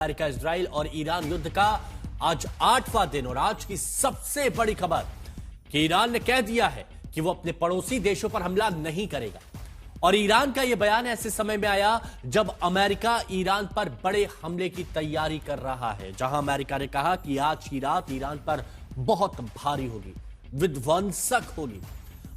America, Israel और Iran युद्ध का आज 8वां दिन और आज की सबसे बड़ी खबर कि ईरान ने कह दिया है कि वो अपने पड़ोसी देशों पर हमला नहीं करेगा। और ईरान का यह बयान ऐसे समय में आया जब अमेरिका ईरान पर बड़े हमले की तैयारी कर रहा है, जहां अमेरिका ने कहा कि आज की रात ईरान पर बहुत भारी होगी, विध्वंसक होगी।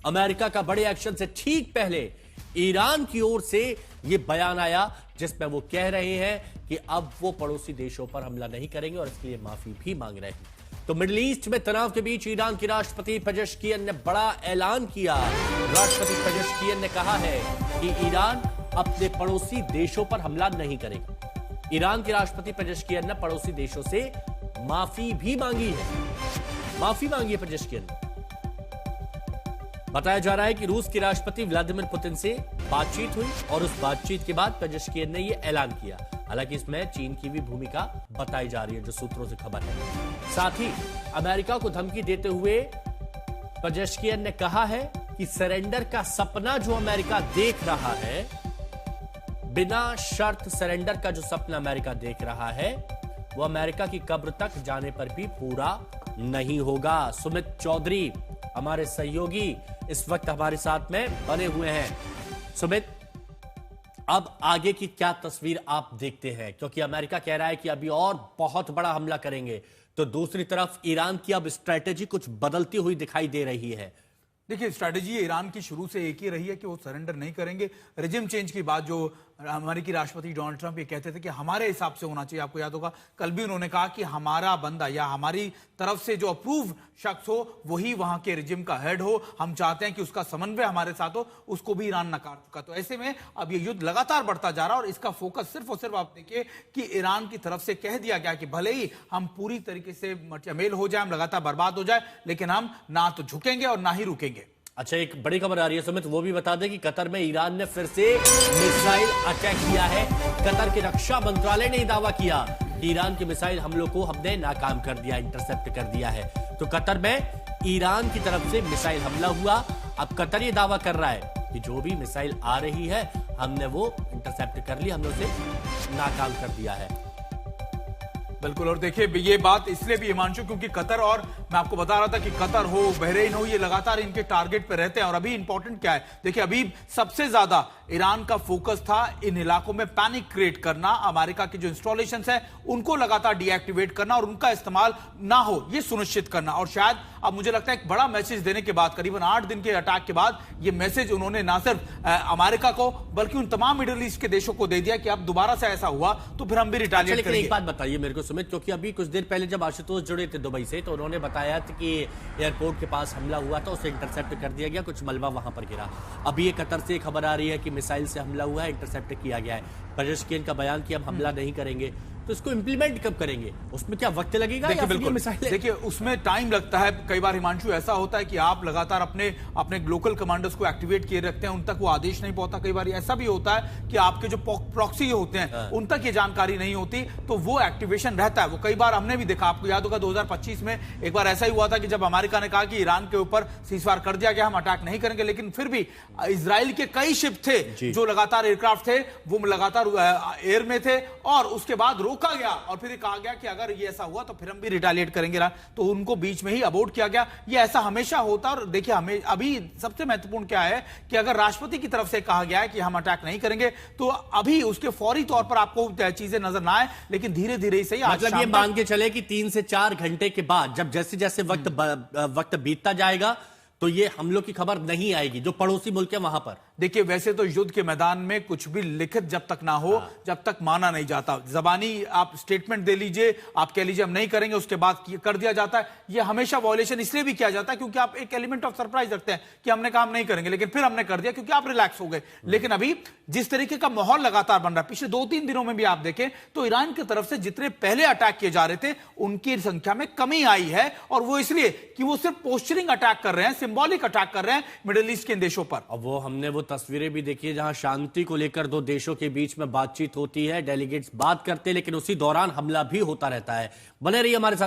अमेरिका का बड़े एक्शन से ठीक पहले ईरान की ओर से यह बयान आया जिसमें वो कह रहे हैं कि अब वो पड़ोसी देशों पर हमला नहीं करेंगे और इसके लिए माफी भी मांग रहे हैं। तो मिडिल ईस्ट में तनाव के बीच ईरान के राष्ट्रपति पेजेश्कियन ने बड़ा ऐलान किया। राष्ट्रपति पेजेश्कियन ने कहा है कि ईरान अपने पड़ोसी देशों पर हमला नहीं करेगा। ईरान के राष्ट्रपति पेजेश्कियन ने पड़ोसी देशों से माफी भी मांगी है। माफी मांगी है पेजेश्कियन ने। बताया जा रहा है कि रूस के राष्ट्रपति व्लादिमीर पुतिन से बातचीत हुई और उस बातचीत के बाद पेजेश्कियन ने यह ऐलान किया। हालांकि इसमें चीन की भी भूमिका बताई जा रही है, जो सूत्रों से खबर है। साथ ही अमेरिका को धमकी देते हुए पेजेश्कियन ने कहा है कि सरेंडर का सपना जो अमेरिका देख रहा है, बिना शर्त सरेंडर का जो सपना अमेरिका देख रहा है, वो अमेरिका की कब्र तक जाने पर भी पूरा नहीं होगा। सुमित चौधरी हमारे सहयोगी इस वक्त हमारे साथ में बने हुए हैं। सुमित, अब आगे की क्या तस्वीर आप देखते हैं, क्योंकि अमेरिका कह रहा है कि अभी और बहुत बड़ा हमला करेंगे, तो दूसरी तरफ ईरान की अब स्ट्रैटेजी कुछ बदलती हुई दिखाई दे रही है। देखिए, स्ट्रैटेजी ईरान की शुरू से एक ही रही है कि वो सरेंडर नहीं करेंगे। रिजिम चेंज की बात जो अमेरिकी राष्ट्रपति डोनाल्ड ट्रंप ये कहते थे कि हमारे हिसाब से होना चाहिए, आपको याद होगा कल भी उन्होंने कहा कि हमारा बंदा या हमारी तरफ से जो अप्रूव शख्स हो वही वहां के रिजिम का हेड हो, हम चाहते हैं कि उसका समन्वय हमारे साथ हो, उसको भी ईरान नकार चुका। तो ऐसे में अब ये युद्ध लगातार बढ़ता जा रहा है और इसका फोकस सिर्फ और सिर्फ आप देखिए कि ईरान की तरफ से कह दिया गया कि भले ही हम पूरी तरीके से मचमेल हो जाए, हम लगातार बर्बाद हो जाए, लेकिन हम ना तो झुकेंगे और ना ही रुकेंगे। अच्छा, एक बड़ी खबर आ रही है सुमित, वो भी बता दें कि कतर में ईरान ने फिर से मिसाइल अटैक किया है। कतर के रक्षा मंत्रालय ने दावा किया कि ईरान के मिसाइल हमलों को हमने नाकाम कर दिया, इंटरसेप्ट कर दिया है। तो कतर में ईरान की तरफ से मिसाइल हमला हुआ। अब कतर ये दावा कर रहा है कि जो भी मिसाइल आ रही है हमने वो इंटरसेप्ट कर ली, हमने उसे नाकाम कर दिया है। बिल्कुल, और देखिए ये बात इसलिए भी हिमांशु क्योंकि कतर, और मैं आपको बता रहा था कि कतर हो, बहरीन हो, ये लगातार इनके टारगेट पे रहते हैं। और अभी इंपॉर्टेंट क्या है, देखिए अभी सबसे ज्यादा ईरान का फोकस था इन इलाकों में पैनिक क्रिएट करना, अमेरिका के जो इंस्टॉलेशंस है उनको लगातार डीएक्टिवेट करना और उनका इस्तेमाल ना हो ये सुनिश्चित करना। और शायद अब मुझे लगता है एक बड़ा मैसेज देने के बाद, करीबन 8 दिन के अटैक के बाद, ये मैसेज उन्होंने ना सिर्फ अमेरिका को बल्कि उन तमाम मिडिल ईस्ट के देशों को दे दिया कि अब दोबारा से ऐसा हुआ तो फिर हम भी रिटालिएट करेंगे। एक बात बताइए मेरे को सुमित, क्योंकि अभी कुछ देर पहले जब आशुतोष जुड़े थे दुबई से, तो उन्होंने बताया था कि एयरपोर्ट के पास हमला हुआ था, उसे इंटरसेप्ट कर दिया गया, कुछ मलबा वहां पर गिरा। अभी ये कतर से खबर आ रही है कि मिसाइल से हमला हुआ है, इंटरसेप्ट किया गया है। पेजेश्कियन का बयान कि हम हमला नहीं करेंगे, तो इसको इंप्लीमेंट कब करेंगे, उसमें क्या वक्त लगेगा? देखिए बिल्कुल, देखिए उसमें टाइम लगता है। कई बार हिमांशु ऐसा होता है कि आप लगातार अपने लोकल कमांडर्स को एक्टिवेट किए रखते हैं, उन तक वो आदेश नहीं पहुंचता। कई बार ऐसा भी होता है कि आपके जो प्रॉक्सी होते हैं उन तक ये जानकारी नहीं होती, तो वो एक्टिवेशन रहता है। वो कई बार हमने भी देखा, आपको याद होगा 2025 में एक बार ऐसा ही हुआ था कि जब अमेरिका ने कहा कि ईरान के ऊपर सीजफायर कर दिया गया, हम अटैक नहीं करेंगे, लेकिन फिर भी इजराइल के कई शिप थे जो लगातार एयरक्राफ्ट थे, वो लगातार एयर में थे और उसके बाद रोका गया और फिर कहा गया कि अगर ये ऐसा हुआ तो फिर हम भी रिटालिएट करेंगे, तो उनको बीच में ही अबॉर्ट किया गया। ये ऐसा हमेशा होता है। और देखिए हमें अभी सबसे महत्वपूर्ण क्या है कि अगर राष्ट्रपति की तरफ से कहा गया है कि हम अटैक नहीं करेंगे, तो अभी उसके फौरी तौर पर आपको चीजें नजर ना आए, लेकिन धीरे धीरे ही सही। मतलब ये मान के चले कि 3 से 4 घंटे के बाद, जब जैसे जैसे वक्त बीतता जाएगा, तो ये हमलों की खबर नहीं आएगी जो पड़ोसी मुल्क है वहां पर। देखिए वैसे तो युद्ध के मैदान में कुछ भी लिखित जब तक ना हो, जब तक माना नहीं जाता। जबानी आप स्टेटमेंट दे लीजिए, आप कह लीजिए हम नहीं करेंगे, उसके बाद कर दिया जाता है। ये हमेशा वॉयलेशन इसलिए भी किया जाता है क्योंकि आप एक एलिमेंट ऑफ सरप्राइज रखते हैं कि हमने कहा हम नहीं करेंगे, लेकिन फिर हमने कर दिया क्योंकि आप रिलैक्स हो गए। लेकिन अभी जिस तरीके का माहौल लगातार बन रहा है, पिछले 2-3 दिनों में भी आप देखें तो ईरान की तरफ से जितने पहले अटैक किए जा रहे थे उनकी संख्या में कमी आई है। और वो इसलिए कि वो सिर्फ पोस्चरिंग अटैक कर रहे हैं, सिंबॉलिक अटैक कर रहे हैं मिडिल ईस्ट के देशों पर। अब वो हमने वो तस्वीरें भी देखी जहां शांति को लेकर दो देशों के बीच में बातचीत होती है, डेलीगेट्स बात करते हैं, लेकिन उसी दौरान हमला भी होता रहता है। बने रहिए हमारे साथ।